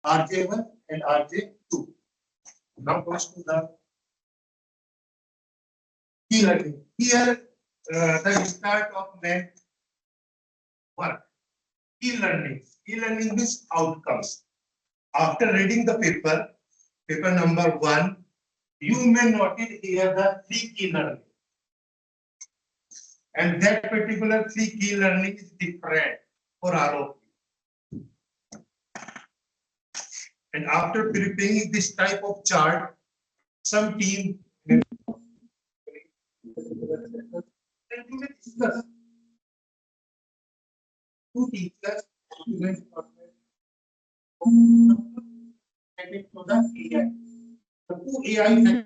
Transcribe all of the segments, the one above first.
RJ1 and RJ2. Now goes to the key learning. Here, the start of main work. Key learning. Key learning means outcomes. After reading the paper number 1, you may notice here the 3 key learning. And that particular 3 key learning is different for all of you. And after preparing this type of chart, some team may discuss. 2 teachers to the AI. The 2 AI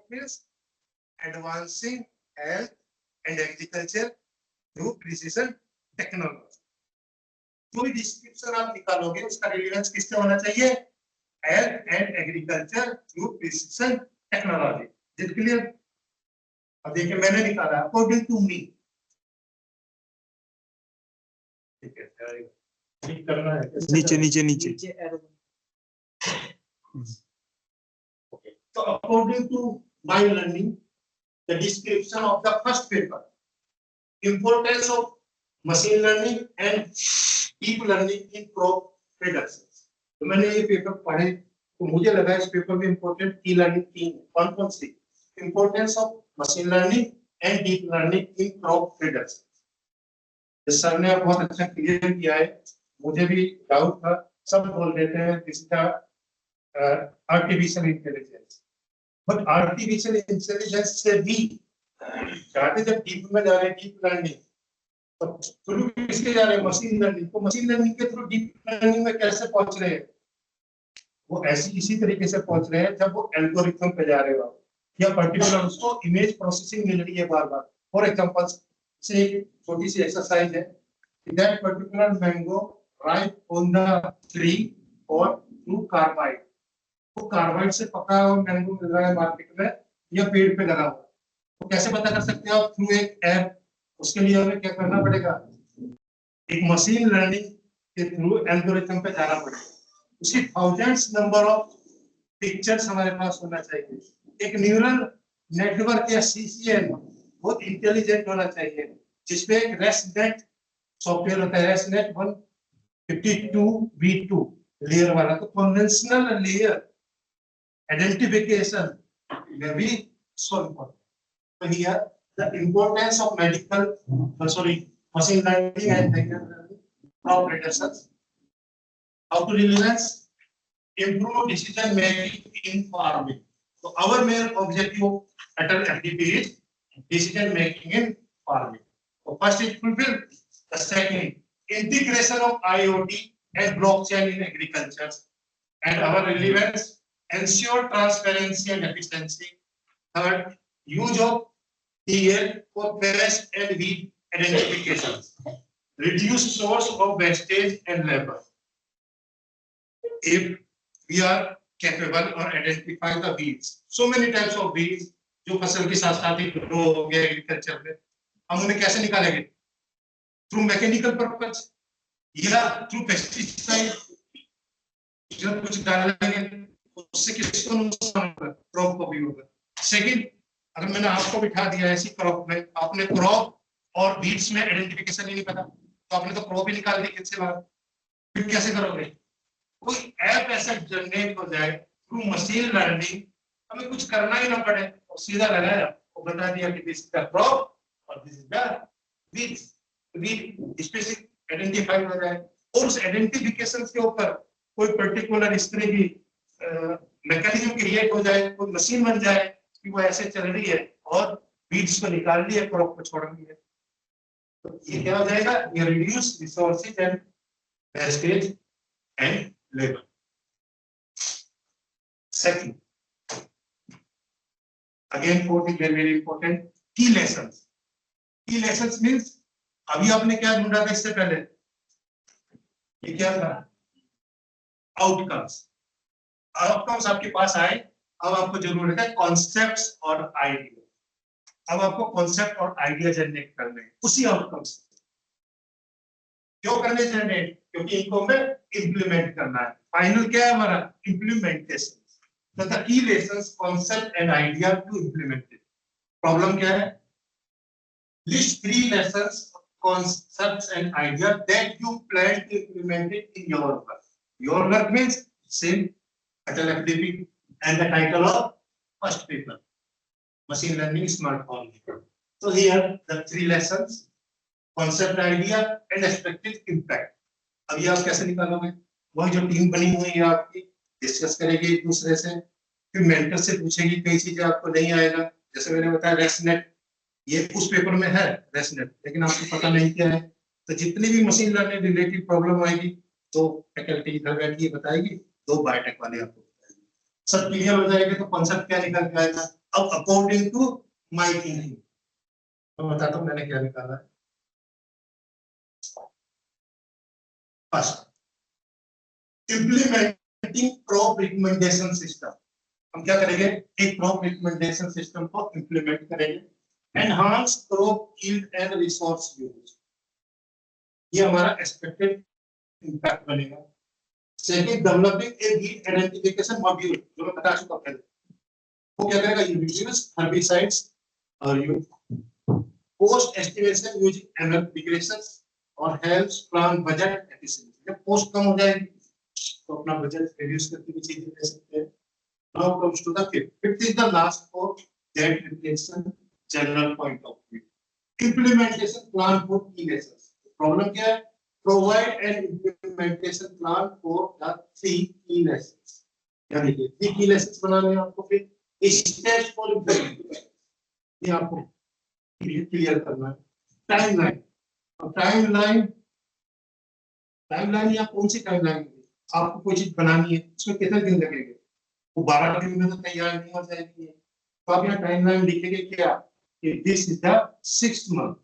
means advancing health and agriculture through precision technology. जो भी description आप निकालोगे उसका relevance किससे होना चाहिए? Health and agriculture through precision technology. Is clear? अब देखिए मैंने निकाला अकॉर्डिंग टू मी. ठीक है, ठीक करना है. नीचे नीचे नीचे. Okay. So according to my learning, the description of the first paper, importance of machine learning and deep learning in crop production. तो मैंने ये पेपर पढ़े तो मुझे लगा इस पेपर में इम्पोर्टेंट की लर्निंग 3 कौन सी? Importance of machine learning and deep learning in crop production. Sir ने बहुत अच्छा क्लियर किया है. मुझे भी डाउट था. सब बोल देते हैं this is artificial intelligence, but artificial intelligence से भी जाते जब डीप में जा रहे हैं डीप लर्निंग तो थ्रू किसके जा रहे हैं? Machine learning. तो मशीन लर्निंग के थ्रू डीप लर्निंग में कैसे पहुंच रहे हैं? वो ऐसी इसी तरीके से पहुंच रहे हैं जब वो एल्गोरिथम पे जा रहे हो या पर्टिकुलर उसको इमेज प्रोसेसिंग मिल रही है बार बार. फॉर एग्जांपल से छोटी सी एक्सरसाइज है. That particular mango ripe on the tree और थ्रू कार्बाइड. वो कार्बाइड से पका हुआ मैंगो मिल रहा है मार्केट में या पेड़ पे लगा हुआ. तो कैसे पता कर सकते हो आप? थ्रू एक ऐप. उसके लिए हमें क्या करना पड़ेगा? एक मशीन लर्निंग के थ्रू एल्गोरिथम पे जाना पड़ेगा. उसकी थाउजेंड्स नंबर ऑफ पिक्चर्स हमारे पास होना चाहिए. एक न्यूरल नेटवर्क या सीसीएन बहुत इंटेलिजेंट होना चाहिए जिसपे एक रेस्टनेट सॉफ्टवेयर होता है. रेस्टनेट 152v2 लेयर वाला. तो conventional layer identification may be so important. So here the importance of machine learning and technical learning crop predictions. How to relevance? Improve decision making in farming. So our main objective at FDP is decision making in farming. So first is fulfill. The second, integration of IoT and blockchain in agriculture. And our relevance, ensure transparency and efficiency. Third, use of DL for pest and weed identification. Reduce source of wastage and labor. If we are capable or identify the weeds, so many types of weeds जो फसल के साथ साथ ही grow हो गया agriculture में, हम उन्हें कैसे निकालेंगे? थ्रू मैकेनिकल पर्पस या थ्रू पेस्टिसाइड. जब कुछ डालेंगे उससे किसको नुकसान होगा? क्रॉप को भी होगा. सेकंड, अगर मैंने आपको बिठा दिया ऐसी क्रॉप में, आपने क्रॉप और बीड्स में आइडेंटिफिकेशन ही नहीं पता तो आपने तो क्रॉप ही निकाल दी किससे बाहर. फिर कैसे करोगे? कोई ऐप ऐसा जनरेट हो जाए थ्रू मशीन लर्निंग, हमें कुछ करना ही ना पड़े और सीधा लगाया और बता दिया कि दिस इज द क्रॉप और this is the beads. Beed specific identify हो जाए और उस आइडेंटिफिकेशन के ऊपर कोई पर्टिकुलर इस तरह की मैकेनिज्म क्रिएट हो जाए, कोई मशीन बन जाए कि वो ऐसे चल रही है और बीड्स को निकाल लिया, क्रॉप को छोड़ दिया, तो ये क्या हो जाएगा, ये reduce resources and wastage and labour. Second, again fourth is very very important, key lessons. Key lessons means अभी आपने क्या ढूंढा था इससे पहले, ये क्या था, आउटकम्स. आउटकम्स आपके पास आए, अब आपको जरूरत है कॉन्सेप्ट्स और आइडिया. अब आपको कॉन्सेप्ट और आइडिया जनरेट करने हैं उसी आउटकम्स. क्यों करने जनरेट, क्योंकि इनको हमें इंप्लीमेंट करना है. फाइनल क्या है हमारा, implementation. So the key lessons, concept and idea to implement it. Problem क्या है? List 3 lessons, concepts and idea that you plan to implement it in your work. Your work means same title FDP and the title of first paper, machine learning smart home. So here the 3 lessons, concept, idea and expected impact. अभी आप कैसे निकालोगे? वही जो team बनी हुई है आपकी, डिस्कस करेगी एक दूसरे से, फिर मेंटर से पूछेगी कई चीजें आपको नहीं आएगा. जैसे मैंने बताया रेसनेट, ये उस पेपर में है रेसनेट, लेकिन आपको पता नहीं क्या है, तो जितनी भी मशीन लर्निंग रिलेटेड प्रॉब्लम आएगी तो फैकल्टी इधर बैठ के बताएगी, 2 बायोटेक वाले आपको बताएंगे. सब क्लियर हो जाएगा तो कॉन्सेप्ट क्या निकल के आएगा. अब अकॉर्डिंग टू माय थिंकिंग मैं बताता हूँ मैंने क्या निकाला है. First, implementing crop recommendation system. हम क्या करेंगे, एक क्रॉप रिकमेंडेशन सिस्टम को इंप्लीमेंट करेंगे. Enhance crop yield and resource use, ये हमारा एक्सपेक्टेड इंपैक्ट बनेगा. Second, developing a weed identification module, जो मैं बता चुका पहले, वो क्या करेगा, यू रिड्यूस हर्बिसाइड्स और you post estimation using ML regressions और हेल्प्स प्लान बजट एफिशिएंसी. जब पोस्ट कम हो जाएगी तो अपना बजट रिड्यूस करके भी चीजें ले सकते हैं. Now comes to the fifth. Fifth is the last for that reflection general point of view. Implementation plan for key lessons. Problem क्या है? Provide an implementation plan for the 3 key lessons. यानी कि 3 key lessons बनाने हैं आपको, फिर steps for implementation. ये आपको क्लियर करना है. टाइमलाइन. अब टाइमलाइन या कौन सी टाइमलाइन, आपको कोई चीज बनानी है, उसमें कितने दिन लगेंगे, वो 12 दिन में तो तैयार नहीं हो जाएगी. तो आप यहाँ टाइमलाइन लिखेंगे क्या, कि this is the 6th month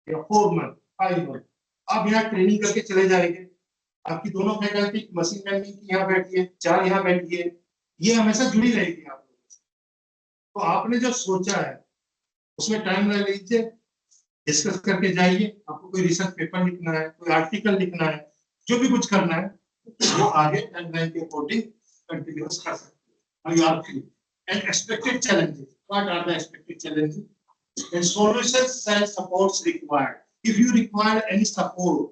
या 4 month 5 month. आप यहाँ ट्रेनिंग करके चले जाएंगे. आपकी दोनों फैकल्टी मशीन लर्निंग की यहाँ बैठी है, 4 यहाँ बैठी है, ये हमेशा जुड़ी रहेगी आप लोगों से. तो आपने जो सोचा है उसमें टाइमलाइन लीजिए, डिस्कस करके जाइए. आपको कोई रिसर्च पेपर लिखना है, कोई आर्टिकल लिखना है, जो भी कुछ करना है वो आगे टाइमलाइन के अकॉर्डिंग कंटिन्यूअस कर सकते हैं. And expected challenges. What are the expected challenges? And solutions and supports required. If you require any support,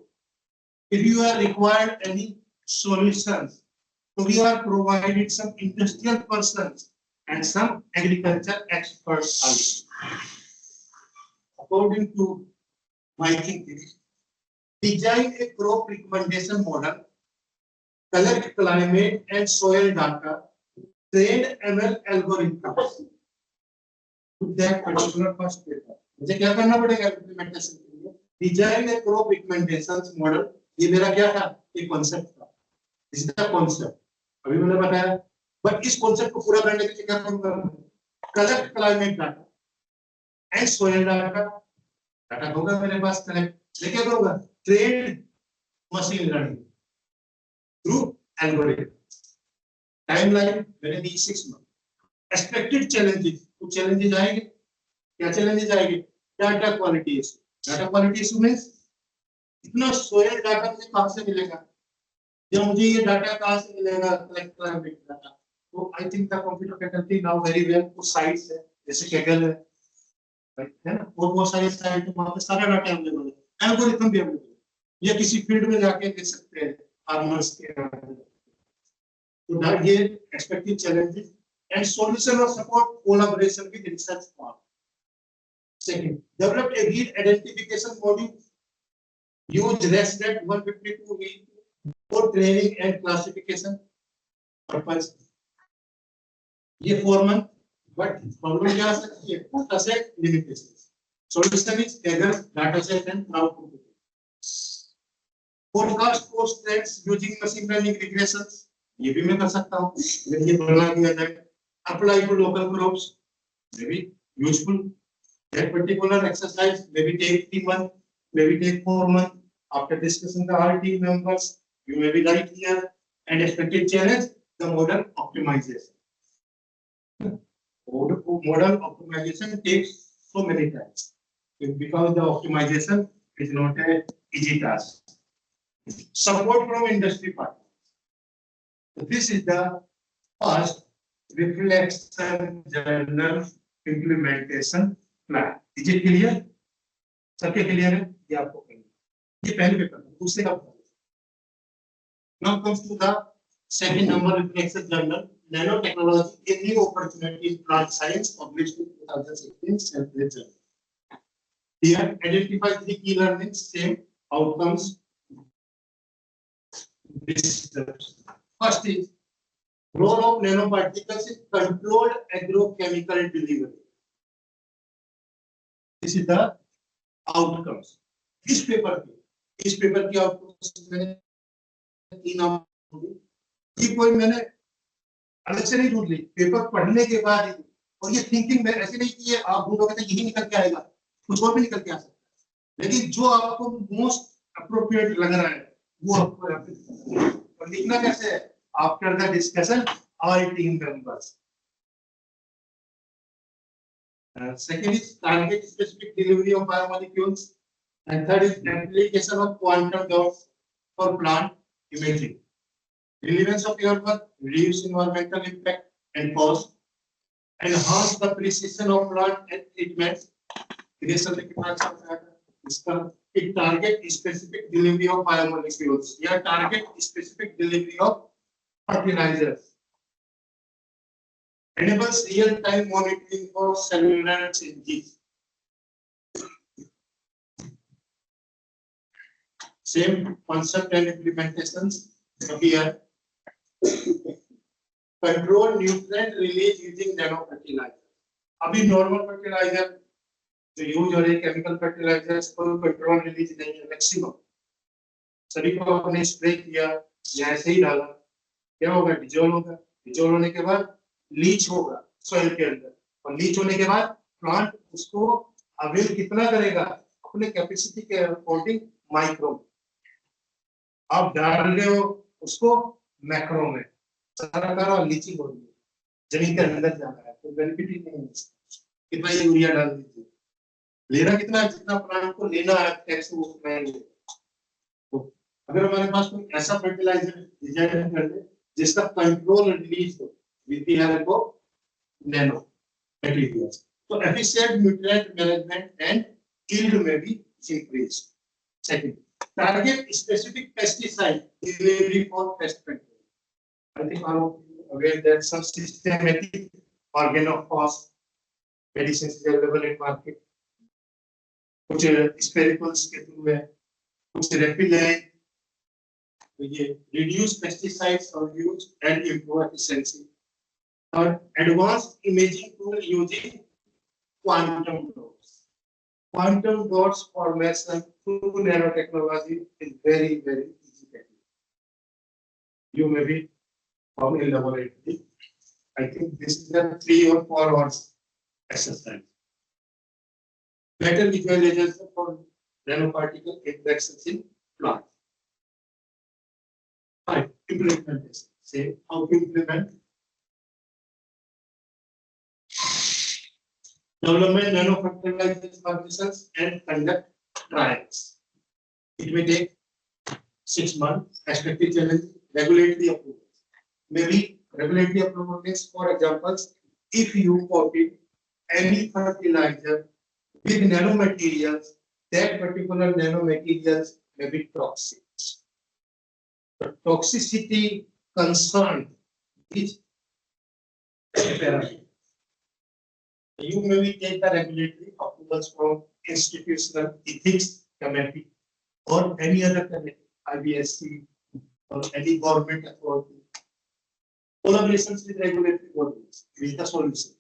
if you are required any solutions, so we are provided some industrial persons and some agriculture experts also. According to my thinking, design a crop recommendation model, collect climate and soil data, train ML algorithms to that particular first paper. मुझे क्या करना पड़ेगा implementation के लिए, design ए crop recommendations model. ये मेरा क्या था, एक कॉन्सेप्ट था. दिस इज द कॉन्सेप्ट, अभी मैंने बताया. बट इस कॉन्सेप्ट को पूरा करने के लिए क्या करूंगा, collect climate data and soil data. Data होगा मेरे पास कलेक्ट, लेके करूंगा train machine learning through algorithm. Timeline मैंने दी 6 मंथ. एक्सपेक्टेड चैलेंजेस, कुछ चैलेंजेस आएंगे. क्या चैलेंजेस आएंगे, data quality issue. Data quality issue means इतना सोयल डाटा मुझे कहां से मिलेगा, या मुझे ये डाटा कहां से मिलेगा, कलेक्ट क्लाइमेट डाटा. तो I think the computer faculty now very well कुछ साइट्स है जैसे कैगल है ना, और बहुत सारे साइट है, वहां पे सारा डाटा अवेलेबल है, एल्गोरिथम भी अवेलेबल है. या किसी फील्ड में जाके देख सकते हैं फार्मर्स के. So that here expected challenges and solution or support collaboration with research firm. Second, develop a lead identification module. Use ResNet 152 for training and classification purpose. ये 4 month, but problem क्या आ सकती है? Data set limitations. Solution is gather data set and cloud computing. Forecast cost trends using machine learning regressions. ये भी मैं कर सकता हूँ. अगर ये बना दिया जाए. Apply to local crops. Maybe useful. That particular exercise maybe take 3 months, maybe take 4 months. After discussing the all team members, you may be right here. And expected challenge, the model optimization. Model optimization takes so many times because the optimization is not an easy task. Support from industry partners. So this is the first reflection journal implementation plan. Is it clear? सबके clear है? ये आपको कहेंगे. ये पहले paper है. दूसरे का. Now comes to the second number reflection journal. Nanotechnology, a new opportunity in plant science, published in 2016, self-read journal. Here, identify 3 key learnings, same outcomes. First is role of nanoparticles in controlled agrochemical delivery. This is the outcomes. इस paper की outcomes मैंने 3 outcomes. ये कोई मैंने अलग से नहीं ढूंढ ली, पेपर पढ़ने के बाद ही. और ये थिंकिंग में ऐसे नहीं कि आप ढूंढोगे तो यही निकल के आएगा, कुछ और भी निकल के आ सकता है, लेकिन जो आपको मोस्ट अप्रोप्रिएट लग रहा है वो आपको यहाँ पे. और लिखना कैसे है? After the discussion all team members. Second is target specific delivery of biomolecules, and third is application of quantum dots for plant imaging. Relevance of your work, reduce environmental impact and cost, enhance the precision of plant and treatment. It target specific delivery of biomolecules. Here target specific delivery of fertilizers. Enables real-time monitoring for cellular changes. Same concept and implementations here. Control nutrient release using nano fertilizer. अभी normal fertilizer जो use हो रही है chemical fertilisers कोई control release नहीं है. Maximum सभी को आपने स्प्रे किया या ऐसे ही डाला, क्या होगा? डिजोल्व होगा. डिजोल्व होने के बाद लीच होगा सॉइल के अंदर, और लीच होने के बाद प्लांट उसको अवेल कितना करेगा? अपने कैपेसिटी के अकॉर्डिंग माइक्रो. आप डाल रहे हो उसको मैक्रो में, सारा कारण लीचिंग हो रही है, जमीन के अंदर जा रहा है, तो बेनिफिट ही नहीं है. कितना यूरिया डाल दीजिए, लेना कितना, जितना प्लांट को लेना है टैक्स वो उतना ही लेगा. तो अगर हमारे पास कोई ऐसा फर्टिलाइजर डिजाइन कर दे जिसका कंट्रोल रिलीज हो with the help of nano materials, तो efficient nutrient management and yield में भी increase. Second, target specific pesticide delivery for pest control. I think all of you are aware that some systematic organophos medicines is available in market. कुछ spiracles के through है, कुछ रेपिलाइन. तो ये reduce pesticides or use and improve efficiency. और advanced imaging tool using quantum dots. Quantum dots formation through nanotechnology is very, very easy technique. You may be from a laboratory. I think this is a 3 or 4 hours exercise. Better visualization for nanoparticle interactions in plant. Right, implementation. Say how to implement. Development nanofertilizers formulations and conduct trials. It may take 6 months. Expected challenge, regulatory approval. Maybe regulatory approval means, for example, if you copy any fertilizer with nanomaterials, that particular nanomaterials may be toxic. The toxicity concern is apparent. You maybe take the regulatory approvals from institutional ethics committee or any other committee, IBSC or any government authority. Collaborations with regulatory bodies is the solution.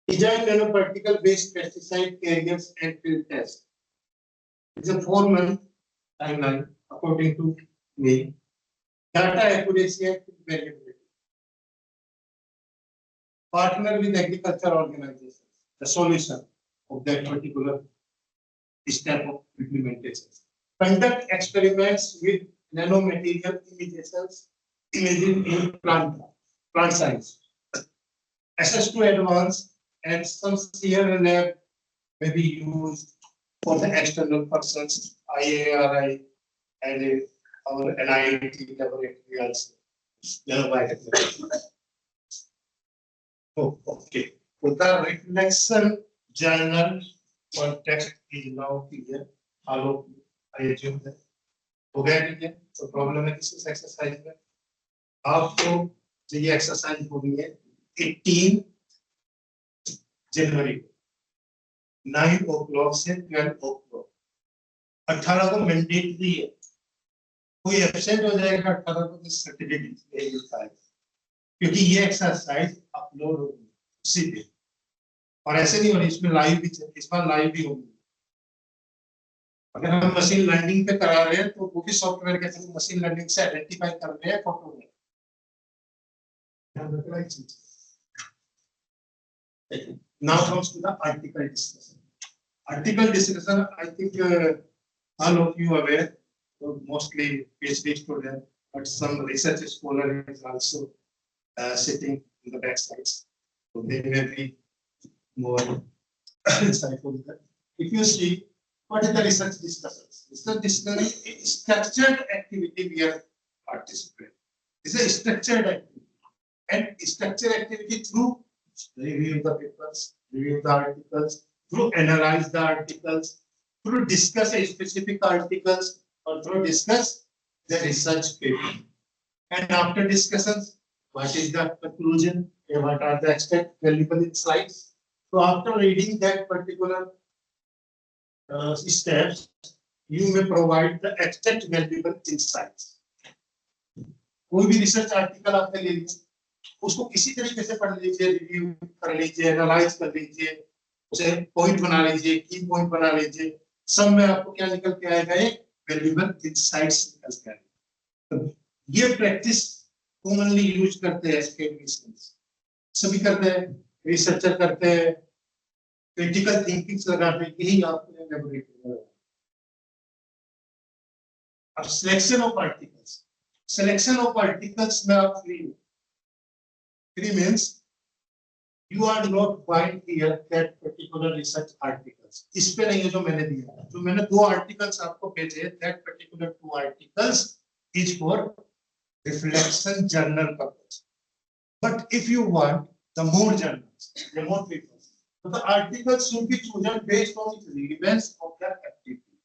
Design nanoparticle-based pesticide carriers and field test. It's a 4-month timeline according to me. Data accuracy and variability. Partner with agriculture organizations. The solution of that particular step of implementation. Conduct experiments with nanomaterial imaging in plant science. Access to advanced and some Sierra lab may be used for the external persons, IARI and our NIT laboratory also. Oh, okay. So the reflection journal context is now clear. Hello, I assume that. हो गया ठीक है तो problem है किस exercise में आपको जो ये एक्सरसाइज होनी है 18 जनवरी 9 o'clock से 12 o'clock 18 को मैंडेटरी है कोई एब्सेंट हो जाएगा 18 को तो सर्टिफिकेट नहीं मिलता है क्योंकि ये एक्सरसाइज अपलोड होगी उसी दिन और ऐसे नहीं हो रही इसमें लाइव भी इस बार लाइव भी होगी अगर हम मशीन लर्निंग पे करा रहे हैं तो वो भी सॉफ्टवेयर के थ्रू मशीन लर्निंग से आइडेंटिफाई कर रहे हैं फोटो में now comes to the article discussion I think all of you are aware mostly PhD student but some research scholar is also sitting in the back sides so they may be more insightful if you see what is the research discussions? Research discussion is structured activity we are participating. It's a structured activity. And structured activity through review the papers, review the articles, through analyze the articles, through discuss a specific articles, or through discuss the research paper. And after discussions, what is the conclusion? What are the extract valuable insights? So after reading that particular steps, you may provide the extract valuable insights. कोई भी research article आपने ले लिया उसको किसी तरीके से पढ़ लीजिए रिव्यू कर लीजिए एनालाइज कर लीजिए उसे पॉइंट बना लीजिए की पॉइंट बना लीजिए सब में आपको क्या निकल के आएगा एक वैल्यूएबल इनसाइट्स निकल के आएगा तो ये प्रैक्टिस कॉमनली यूज करते हैं एकेडमिशियंस सभी करते हैं रिसर्चर करते हैं क्रिटिकल थिंकिंग लगाते हैं यही आपको लेबोरेटरी में अब selection of articles में आप free means you are not find here that particular research articles इस पे नहीं है जो मैंने दिया जो मैंने 2 articles आपको भेजे that particular 2 articles is for reflection journal purpose but if you want the more journals the more papers so the articles should be chosen based on its relevance of the activity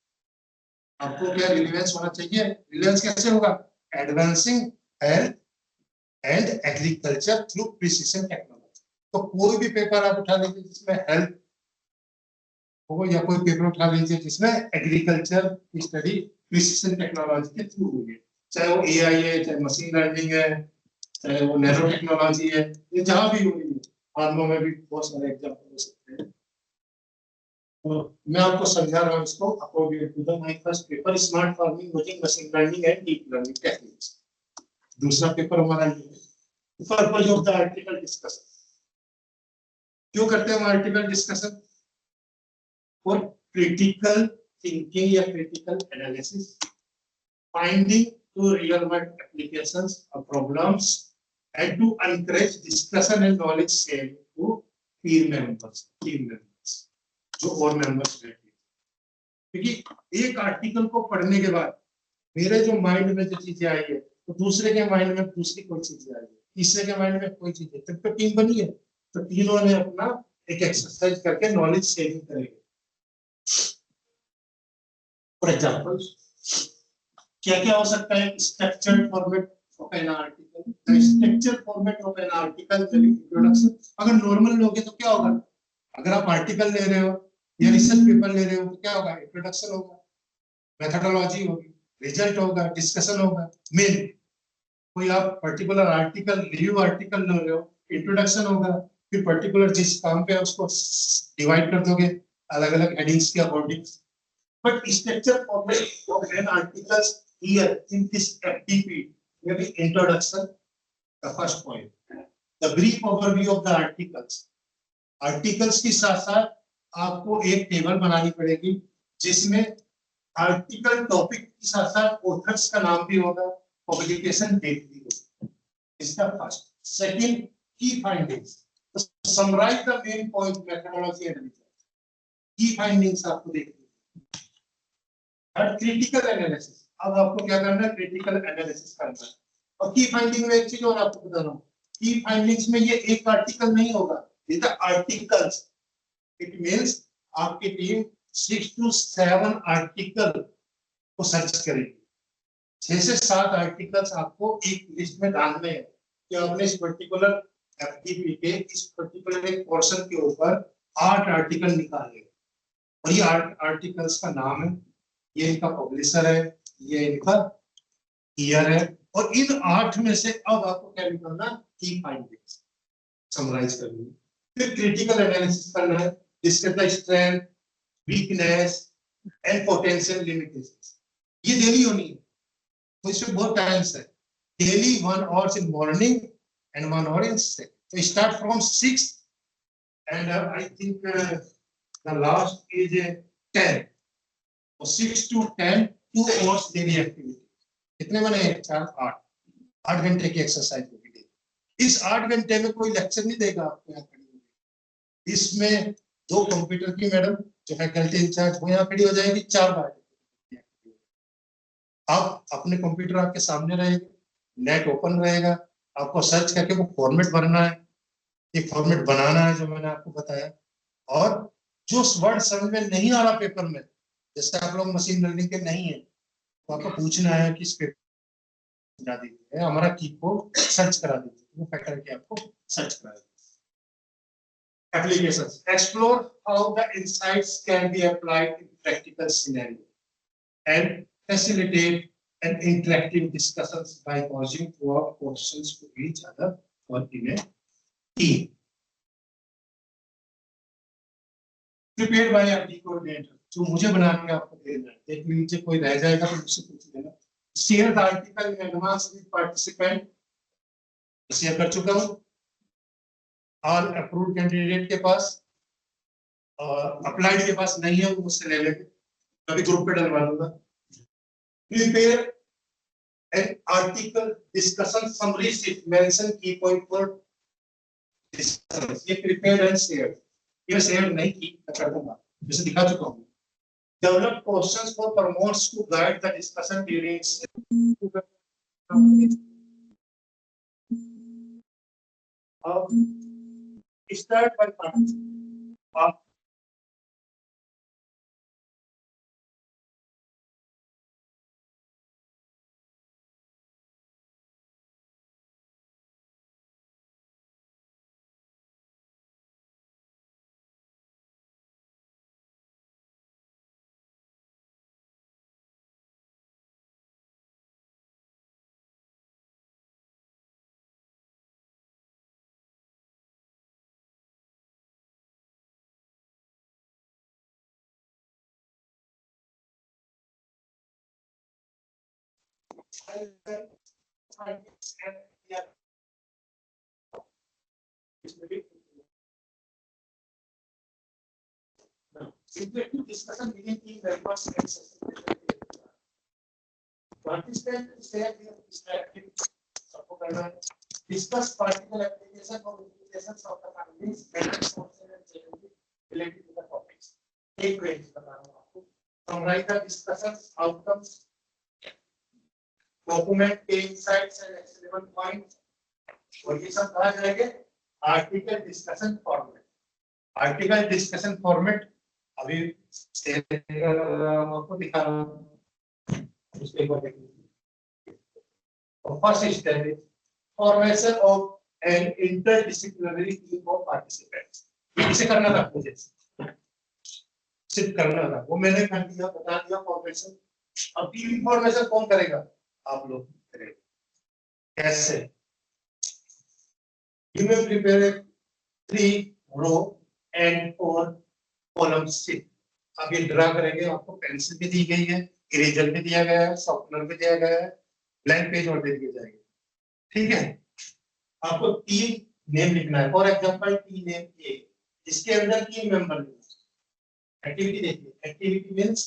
आपको क्या relevance होना चाहिए relevance कैसे होगा advancing health and agriculture through precision technology तो कोई भी paper आप उठा लीजिए जिसमें हेल्थ हो या कोई पेपर उठा लीजिए जिसमें एग्रीकल्चर की स्टडी प्रिसिशन टेक्नोलॉजी के थ्रू हुई है चाहे वो एआई है चाहे मशीन लर्निंग है चाहे वो नैनो टेक्नोलॉजी है ये जहां भी हो रही है फार्मो में भी बहुत सारे एग्जांपल हो सकते हैं तो मैं आपको समझा रहा हूं इसको according to the my first paper smart farming using machine learning and deep learning techniques दूसरा पेपर हमारा ये है purpose of the article discussion क्यों करते हैं हम article discussion for critical thinking या critical analysis finding to real world applications of problems and to encourage discussion and knowledge sharing to team members जो और मेंबर्स रहते हैं क्योंकि एक आर्टिकल को पढ़ने के बाद मेरे जो माइंड में जो चीजें आई है तो दूसरे के माइंड में दूसरी कोई चीजें आई है तीसरे के माइंड में कोई चीजें तब तो टीम बनी है तो तीनों ने अपना एक एक्सरसाइज करके नॉलेज शेयरिंग करेंगे फॉर एग्जांपल क्या क्या हो सकता है structured format of an article structured format of an article introduction अगर नॉर्मल लोगे तो क्या होगा अगर आप आर्टिकल ले रहे हो या रिसर्च पेपर ले रहे हो तो क्या होगा इंट्रोडक्शन होगा मेथोडोलॉजी होगी रिजल्ट होगा, डिस्कशन होगा, मेन कोई आप पर्टिकुलर आर्टिकल, रिव्यू आर्टिकल ले रहे हो, इंट्रोडक्शन होगा, फिर पर्टिकुलर जिस काम पे है उसको डिवाइड कर दोगे अलग अलग हेडिंग्स के according. But structure format of an articles here in this FDP में भी introduction the first point, the brief overview of the articles. Articles के साथ साथ आपको एक टेबल बनानी पड़ेगी जिसमें आर्टिकल टॉपिक के साथ साथ ऑथर्स का नाम भी होगा, पब्लिकेशन डेट भी होगी. इसका फर्स्ट. सेकंड, की findings. Summarise the main point, methodology and result. की फाइंडिंग्स आपको देखनी है. Third, critical analysis. अब आपको क्या करना है? क्रिटिकल एनालिसिस करना है. और की फाइंडिंग में एक चीज और आपको बता रहा हूँ, की फाइंडिंग्स में ये एक आर्टिकल नहीं होगा, ये द आर्टिकल्स. इट मींस आपकी टीम 6 to 7 आर्टिकल को सर्च करेगी. 6 से 7 आर्टिकल्स आपको एक लिस्ट में डालने हैं कि आपने इस पर्टिकुलर एफटीपी के इस पर्टिकुलर एक पोर्शन के ऊपर 8 आर्टिकल निकाले. और ये 8 आर्टिकल्स का नाम है, ये इनका पब्लिशर है, ये इनका ईयर है, और इन 8 में से अब आपको क्या निकालना? की फाइंडिंग्स समराइज करनी है. फिर क्रिटिकल एनालिसिस करना है, discuss the strength, weakness and potential limitations. ये डेली होनी है, तो इसमें बहुत टाइम्स है. Daily 1 hour in morning and 1 hour in second. So start from 6 and I think the last is 10. So 6 to 10, 2 hours daily activity. कितने बने? 4, 8 घंटे की एक्सरसाइज होगी. इस 8 घंटे में कोई लेक्चर नहीं देगा आपको यहाँ खड़ी होगी. इसमें 2 कंप्यूटर की मैडम जो फैकल्टी इंचार्ज वो यहाँ खड़ी हो जाएगी 4 बार. आप अपने कंप्यूटर आपके सामने रहेगा, नेट ओपन रहेगा, आपको सर्च करके वो फॉर्मेट भरना है, ये फॉर्मेट बनाना है जो मैंने आपको बताया. और जो वर्ड समझ में नहीं आ रहा पेपर में, जैसे आप लोग मशीन लर्निंग के नहीं है, तो आपको पूछना है कि इस पेपर बता दीजिए, हमारा की को सर्च करा दीजिए, वो फैकल्टी आपको सर्च करा देगी. Applications. Explore how the insights can be applied in practical scenario and facilitate an interactive discussions by posing throughout questions to each other or in a team. Prepared by a coordinator. जो मुझे बना के आपको देना है, एक नीचे कोई रह जाएगा तो मुझसे पूछ लेना. Share the article in advance with participant. Share कर चुका हूँ. ऑल अप्रूव्ड कैंडिडेट के पास, अप्लाइड के पास नहीं है, वो मुझसे ले लेंगे, अभी ग्रुप पे डलवा दूंगा. Prepare an article discussion summary sheet, mention key point for discussion. ये prepared and shared. ये शेयर नहीं की, मैं कर दूंगा, जैसे दिखा चुका हूँ. Develop questions for promotes to guide the discussion during. Start by participant. Discussion within team members and participant share their perspective. Discuss particular application or implications of the findings and challenges related to the topics. एक page बता रहा हूँ आपको. Summarize the discussion outcomes. Document key insights and actionable points. और ये सब कहाँ जाएंगे? Article discussion format. Article discussion format अभी आपको दिखा रहा हूँ. उसके बाद first step is formation of an interdisciplinary team of participants. इसे करना था मुझे, सिर्फ करना था, वो मैंने कर दिया, बता दिया फॉर्मेशन. अब इंफॉर्मेशन कौन करेगा? आप लोग करेंगे। कैसे? You may prepare 3 row and 4 column sheet. अब ये ड्रा करेंगे, आपको पेंसिल भी दी गई है, इरेजर भी दिया गया है, शॉर्पनर भी दिया गया है, ब्लैंक पेज और दे दिए जाएंगे। ठीक है, आपको 3 नेम लिखना है। फॉर एग्जांपल टी नेम ए, इसके अंदर 3 मेंबर लिखना। एक्टिविटी देखिए, activity means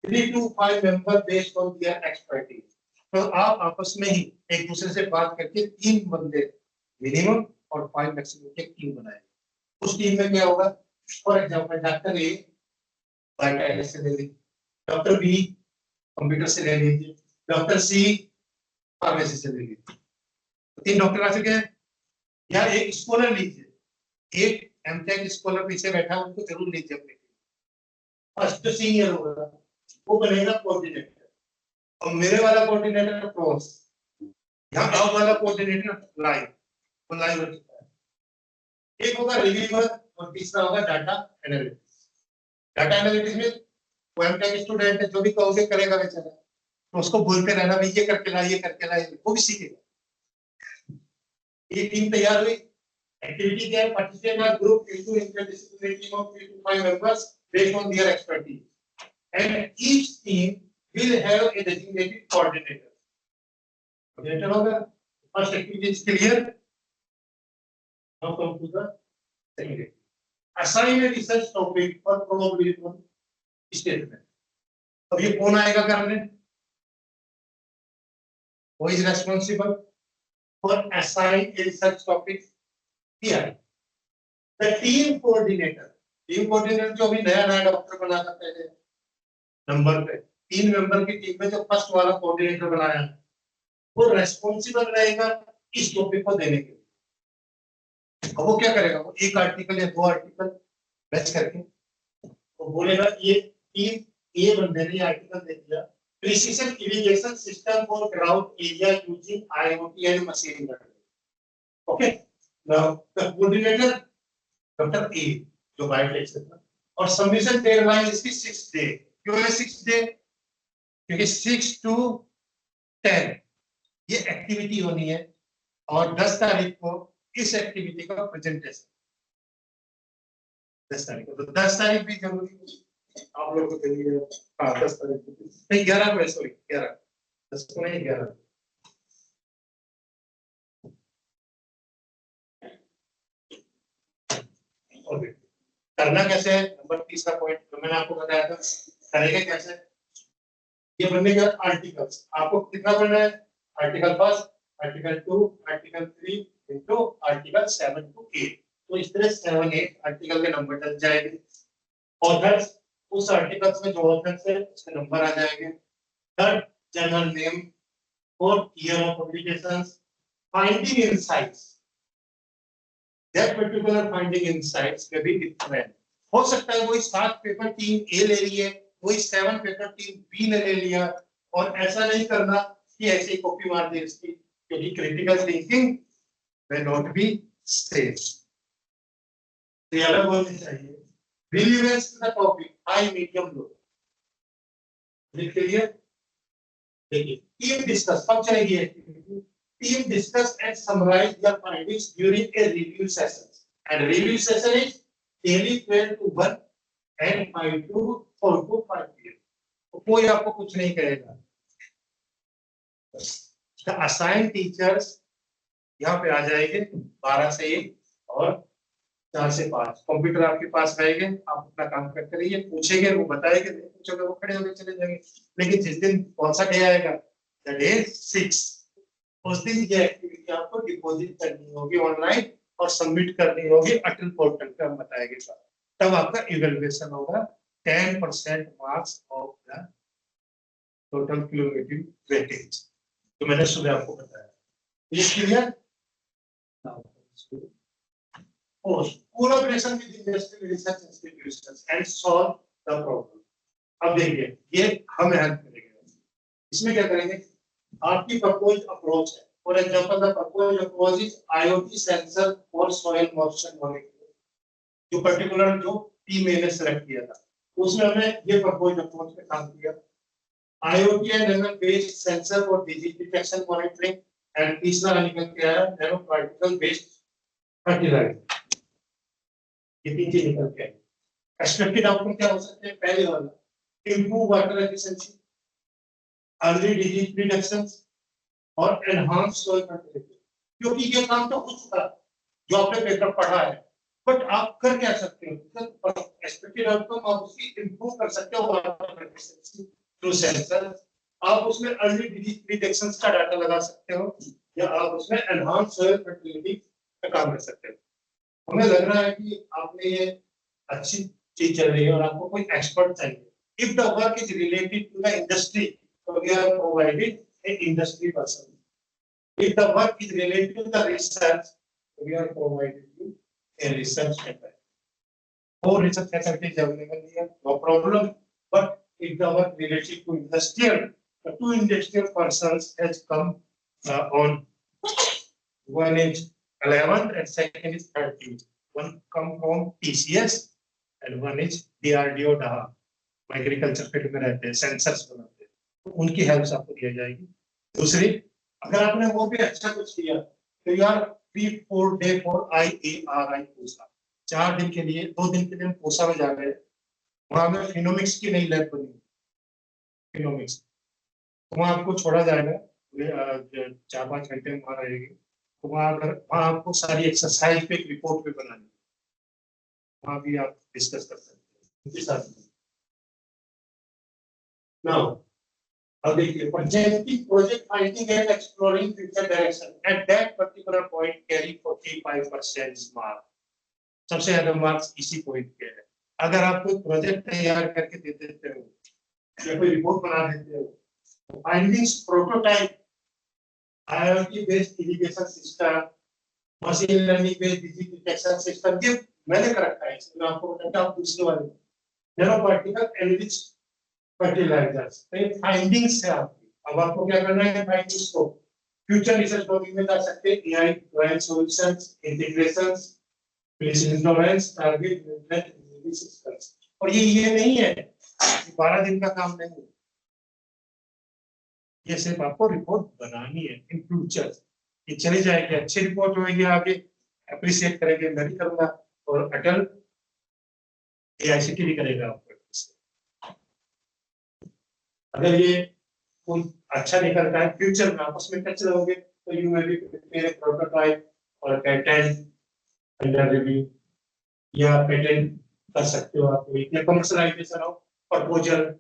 3 to 5 member based on their expertise. तो आप आपस में ही एक दूसरे से बात करके 3 बंदे मिनिमम और 5 मैक्सिमम की टीम बनाएंगे। उस टीम में क्या होगा? For example doctor A biotechnology से ले लीजिए, डॉक्टर बी कंप्यूटर से ले लीजिए, डॉक्टर सी फार्मेसी से ले लीजिए। तो 3 डॉक्टर आ चुके हैं। या एक स्कॉलर लीजिए, एक एमटेक स्कॉलर पीछे बैठा है, उनको जरूर लीजिए अपने। फर्स्ट जो सीनियर होगा वो बनेगा कोऑर्डिनेटर, और मेरे वाला कोऑर्डिनेटर क्रॉस, यहाँ आप वाला कोऑर्डिनेटर लाइव, वो लाइव हो चुका है। एक होगा रिव्यूअर और तीसरा होगा डाटा एनालिटिक्स। डाटा एनालिटिक्स में वो एमटेक स्टूडेंट है, जो भी कहोगे करेगा बेचारा, तो उसको बोलते रहना भाई ये करके ला, ये करके ला, वो भी सीखेगा। ये टीम तैयार हुई। एक्टिविटी क्या है? Participate in group into interdisciplinary team of 3 to 5 members based on their expertise, and each team will have a designated coordinator. Coordinator होगा। First activity is clear. Now come to the second. Assign a research topic for probability on statement. अब ये कौन आएगा करने? Who is responsible for assign a research topic? Here, the team coordinator. Team coordinator जो भी नया नया doctor बना सकते हैं नंबर पे 3 मेंबर की टीम में जो फर्स्ट वाला कोऑर्डिनेटर बनाया है, वो रेस्पॉन्सिबल रहेगा इस टॉपिक को देने के लिए। अब वो क्या करेगा? वो एक आर्टिकल या 2 आर्टिकल मैच करके वो बोलेगा ये टीम ए बंदे ने आर्टिकल दे दिया, precision irrigation system for ground area using IoT and machine learning. Okay, now the coordinator doctor A जो बायोटेक से था, और सबमिशन डेडलाइन इसकी 6 डे। क्यों है 6 डे? क्योंकि 6 to 10 ये एक्टिविटी होनी है, और 10 तारीख को इस एक्टिविटी का प्रेजेंटेशन। 10 तारीख को, तो 10 तारीख भी जरूरी है आप लोगों के लिए। हाँ 10 तारीख को नहीं, 11 को, सॉरी 11, 10 को नहीं 11। ओके, करना कैसे है? नंबर 30 का पॉइंट जो मैंने आपको बताया था, करेंगे कैसे? ये बनने का आर्टिकल्स आपको कितना पढ़ना है? Article first, article 2, article 3 into article 7 to 8। तो इस तरह 7 8 आर्टिकल के नंबर डल जाएंगे। ऑथर्स, उस आर्टिकल्स में जो ऑथर्स है उसके नंबर आ जाएंगे। Third, journal name. Fourth, year of publications. Finding insights, that particular finding insights may be different। हो सकता है वही 7 पेपर टीम ए ले रही है, वही 7 पेपर टीम बी ने ले लिया, और ऐसा नहीं करना कि ऐसे ही कॉपी मार दे इसकी, क्योंकि critical thinking may not be safe। ये अलग होनी चाहिए। Relevance to the topic, high, medium, low। Clear? देखिए, टीम डिस्कस कब चलेगी activity? Team discuss and summarize their findings during a review session. And review session is daily 12 to 1 and 5 to 4 to 5 p.m. तो कोई आपको कुछ नहीं कहेगा। The assigned teachers यहाँ पे आ जाएंगे 12 से 1 और 4 से 5। कंप्यूटर आपके पास रहेंगे, आप अपना काम करते रहिए, पूछेंगे वो बताएंगे, नहीं पूछोगे वो खड़े होकर चले जाएंगे। लेकिन जिस दिन कौन सा डे आएगा? द डे 6, उस दिन ये एक्टिविटी आपको डिपॉजिट करनी होगी ऑनलाइन और सबमिट करनी होगी अटल पोर्टल पे, हम बताएंगे सर। तब आपका इवैल्यूएशन होगा 10% marks of the total cumulative weightage, जो मैंने सुबह आपको बताया। ये clear? Collaboration with industrial research institutions and solve the problem. अब देखिए ये हम हेल्प करेंगे। इसमें क्या करेंगे? आपकी प्रपोज अप्रोच है। For example the propose approach is IoT sensor for soil moisture monitoring, जो पर्टिकुलर जो टीम ने सेलेक्ट किया था, उसमें हमने ये प्रपोज अप्रोच पे काम किया। IoT and ML based sensor for disease detection monitoring and तीसरा निकल के आया नैनो पार्टिकल बेस्ड फर्टिलाइजर। ये तीन चीज निकल के आए। एक्सपेक्टेड आउटकम क्या हो सकते हैं? पहले वाला improve water efficiency, early disease detection और एनहांस सोइल फर्टिलिटी। क्योंकि ये काम तो हो चुका है जो आपने पेपर पढ़ा है, बट आप कर क्या सकते हो? एक्सपेक्टेड आउटकम आप उसकी इम्प्रूव कर सकते हो वाटर एफिशिएंसी थ्रू सेंसर। आप उसमें अर्ली डिजीज डिटेक्शन का डाटा लगा सकते हो या आप उसमें एनहांस सोइल फर्टिलिटी का काम कर सकते हो। हमें लग रहा है कि आपने ये अच्छी चीज चल रही है और आपको कोई एक्सपर्ट चाहिए। If the work is related to the industry, so we are provided a industry person. If the work is related to the research, we are provided you a research paper. Four research faculties available here, no problem. But if the work related to industrial, the two industrial persons has come on. One is 11th and second is 13th. One come from TCS and one is DRDO Daha. Agriculture field में रहते हैं, sensors बनाते हैं, तो उनकी help आपको दी जाएगी। दूसरी, अगर आपने वो भी अच्छा कुछ किया तो यार 3-4 डे फॉर IARI पूसा, 4 दिन के लिए 2 दिन के लिए हम पूसा में जा रहे हैं। वहां में फिनोमिक्स की नई लैब बनी, फिनोमिक्स, तो वहां आपको छोड़ा जाएगा 4-5 घंटे में वहां रहेगी। तो वहां आपको सारी एक्सरसाइज पे एक रिपोर्ट भी बनानी, वहां भी आप डिस्कस कर सकते हैं उनके साथ। Now, अब देखिए, projecting project finding and exploring future direction at that particular point carry 45% mark. सबसे ज्यादा मार्क्स इसी पॉइंट के हैं। अगर आप कोई प्रोजेक्ट तैयार करके दे देते हो या कोई रिपोर्ट बना देते हो, तो findings, prototype, IoT based irrigation system, machine learning based disease detection system, ये मैंने कर रखा है। इसमें आपको बताता हूं दूसरे वाले नैनो पार्टिकल एनरिच फर्टिलाइजर्स, तो ये फाइंडिंग्स है आपकी। अब आपको क्या करना है? फाइंडिंग्स को फ्यूचर रिसर्च टॉपिक में जा सकते हैं। AI drive solutions, integrations, precision tolerance, target movement systems. और ये नहीं है, 12 दिन का काम नहीं है, ये सिर्फ आपको रिपोर्ट बनानी है इन फ्यूचर। ये चली जाएगी, अच्छी रिपोर्ट होगी, आगे अप्रिशिएट करेंगे, मैं भी करूंगा और अटल AICT भी करेगा आपको। अगर ये कोई अच्छा निकलता है, फ्यूचर में आपस में टच रहोगे, तो you may be prepare prototype और पेटेंट अंडर रिव्यू, या पेटेंट कर सकते हो आप, या कमर्शियलाइजेशन ऑफ प्रपोजल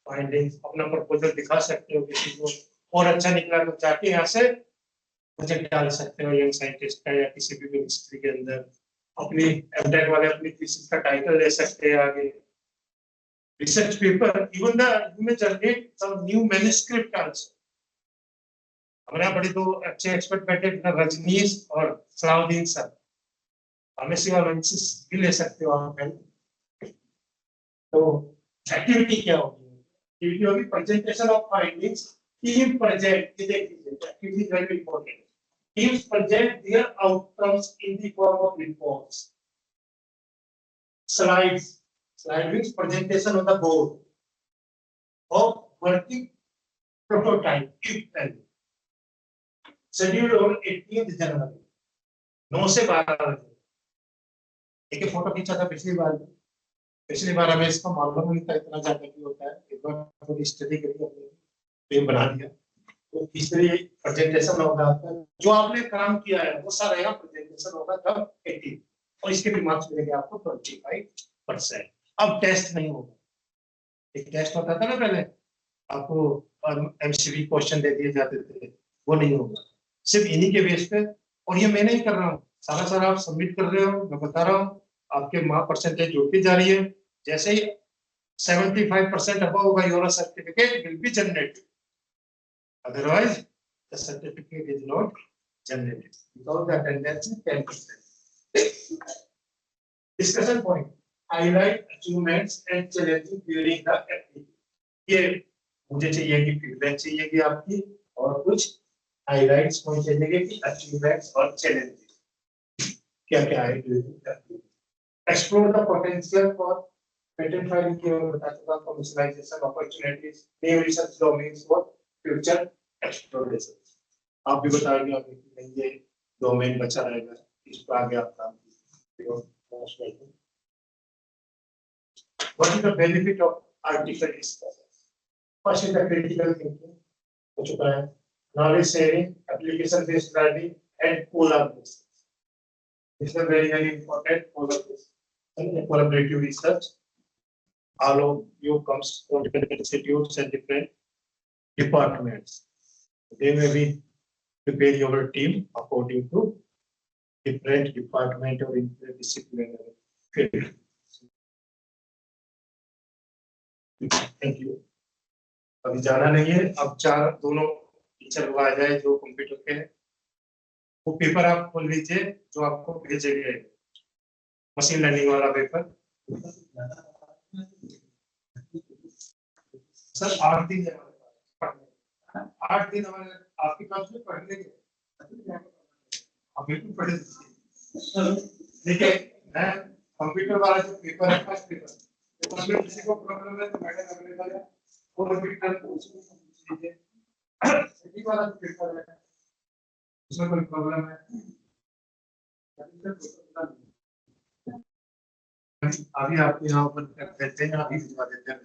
फाइंडिंग्स, अपना प्रपोजल दिखा सकते हो किसी को, और अच्छा निकला तो जाके यहाँ से प्रोजेक्ट डाल सकते हो यंग साइंटिस्ट का या किसी भी मिनिस्ट्री के अंदर। अपनी एमटेक वाले अपनी थीसिस का टाइटल ले सकते हैं आगे, research paper, even you may generate some new manuscript also. हमारे यहाँ बड़े दो अच्छे एक्सपर्ट बैठे हैं, रजनीश और सलाउद्दीन सर, हमें सिवालेंसिस भी ले सकते हो आप। तो एक्टिविटी क्या होगी? एक्टिविटी होगी presentation of findings, team present, ये देखिए activity very important. Teams present their outcomes in the form of reports, slides, slide means presentation on the board of working prototype if and scheduled on 18th January 9 से 12 बजे। एक photo खींचा था पिछली बार हमें इसका मालूम नहीं था इतना ज्यादा क्यों होता है। एक बार थोड़ी स्टडी करी हमने, तो बना दिया। तो तीसरी प्रेजेंटेशन होगा आपका, जो आपने काम किया है वो सारा यहाँ प्रेजेंटेशन होगा तब 18, और इसके भी मार्क्स मिलेंगे आपको 25%। अब टेस्ट नहीं होगा, एक टेस्ट होता था ना पहले, आपको MCQ क्वेश्चन दे दिए जाते थे, वो नहीं होगा, सिर्फ इन्हीं के बेस पे। और ये मैं नहीं कर रहा हूँ, सारा आप सबमिट कर रहे हो, मैं बता रहा हूँ, आपके मार्क परसेंटेज जुड़ती जा रही है। जैसे ही 75% अबव होगा, your certificate will be generated, otherwise the certificate is not generated because the attendance is 10%। Discussion point, highlight achievements and challenges during the activity. ये मुझे चाहिए कि फीडबैक चाहिए कि आपकी, और कुछ हाइलाइट्स पॉइंट चाहिए कि अचीवमेंट्स और चैलेंजेस क्या क्या है। Explore the potential for patent filing की ओर बता चुका, commercialisation opportunities, new research domains for future exploration. आप भी बताएंगे अभी कि नहीं ये डोमेन बचा रहेगा, इस पर आगे आप काम कीजिए। What is the benefit of artificial intelligence? First is the critical thinking, हो चुका है, knowledge sharing, application based learning and collaboration. This is very important. Collaborative research. All of you comes from different institutes and different departments. They may be prepare your team according to different department or interdisciplinary field. Thank you. अभी जाना नहीं है, अब चार दोनों teacher को आ जाए जो कंप्यूटर के हैं, वो पेपर आप खोल लीजिए जो आपको भेजे गए मशीन लर्निंग वाला पेपर। सर 8 दिन है हमारे पास, 8 दिन हमारे आपके पास में पढ़ने के, आप बिल्कुल पढ़े देखिए। मैं कंप्यूटर वाला जो पेपर है फर्स्ट पेपर, उसमें किसी को प्रॉब्लम है तो मैडम अवेलेबल है, वो कंप्यूटर उसको पूछ लीजिए। सेकंड वाला जो पेपर है उसमें कोई प्रॉब्लम है अभी आप यहाँ पर कहते हैं, अभी भिजवा देते हैं।